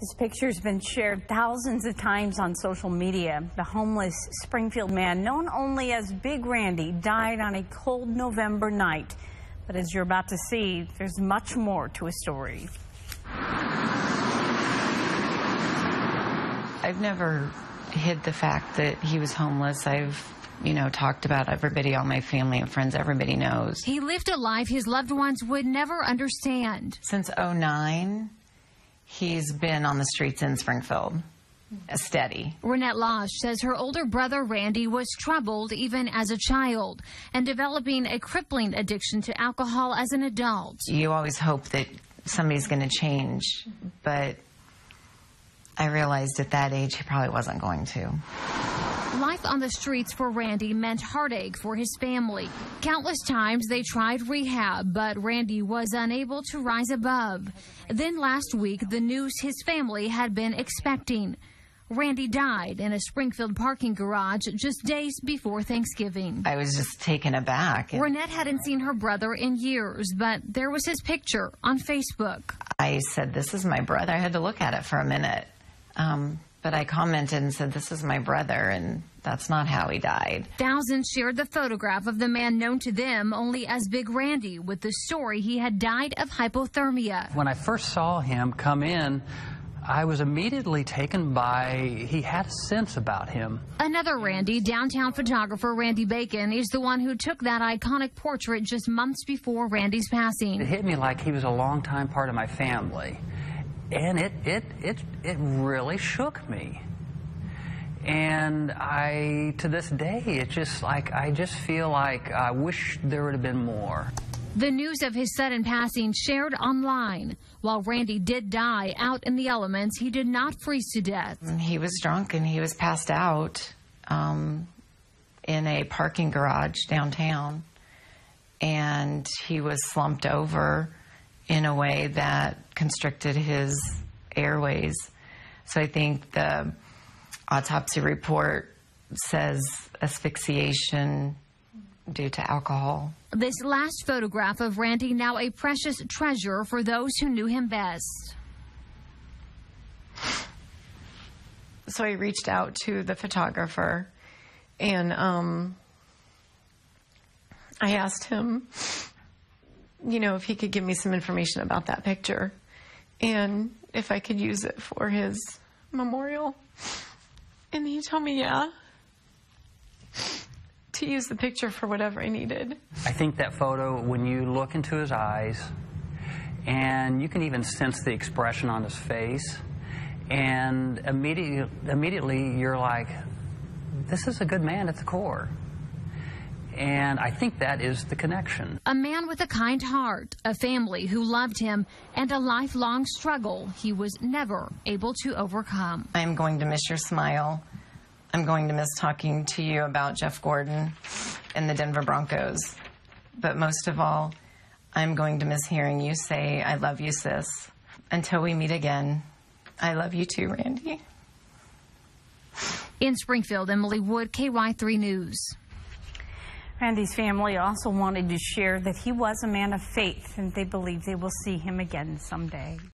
His picture's been shared thousands of times on social media. The homeless Springfield man, known only as Big Randy, died on a cold November night. But as you're about to see, there's much more to his story. I've never hid the fact that he was homeless. I've talked about everybody, all my family and friends, everybody knows. He lived a life his loved ones would never understand. Since '09, he's been on the streets in Springfield, steady. Renette Losh says her older brother Randy was troubled even as a child and developing a crippling addiction to alcohol as an adult. You always hope that somebody's going to change, but I realized at that age he probably wasn't going to. Life on the streets for Randy meant heartache for his family. Countless times they tried rehab, but Randy was unable to rise above. Then last week, the news his family had been expecting. Randy died in a Springfield parking garage just days before Thanksgiving. I was just taken aback. Renette hadn't seen her brother in years, but there was his picture on Facebook. I said, "This is my brother." I had to look at it for a minute. But I commented and said, "This is my brother," and that's not how he died. Thousands shared the photograph of the man known to them only as Big Randy with the story he had died of hypothermia. When I first saw him come in, I was immediately taken by, he had a sense about him. Another Randy, downtown photographer Randy Bacon, is the one who took that iconic portrait just months before Randy's passing. It hit me like he was a longtime part of my family. And it really shook me. And to this day, it's just like, I just feel like I wish there would have been more. The news of his sudden passing shared online. While Randy did die out in the elements, he did not freeze to death. He was drunk and he was passed out in a parking garage downtown. And he was slumped over in a way that constricted his airways. So I think the autopsy report says asphyxiation due to alcohol. This last photograph of Randy, now a precious treasure for those who knew him best. So I reached out to the photographer and I asked him, if he could give me some information about that picture and if I could use it for his memorial. And he told me, yeah, to use the picture for whatever I needed. I think that photo, when you look into his eyes, and you can even sense the expression on his face, and immediately you're like, this is a good man at the core. And I think that is the connection. A man with a kind heart, a family who loved him, and a lifelong struggle he was never able to overcome. I'm going to miss your smile. I'm going to miss talking to you about Jeff Gordon and the Denver Broncos. But most of all, I'm going to miss hearing you say, "I love you, sis." Until we meet again, I love you too, Randy. In Springfield, Emily Wood, KY3 News. Randy's family also wanted to share that he was a man of faith, and they believe they will see him again someday.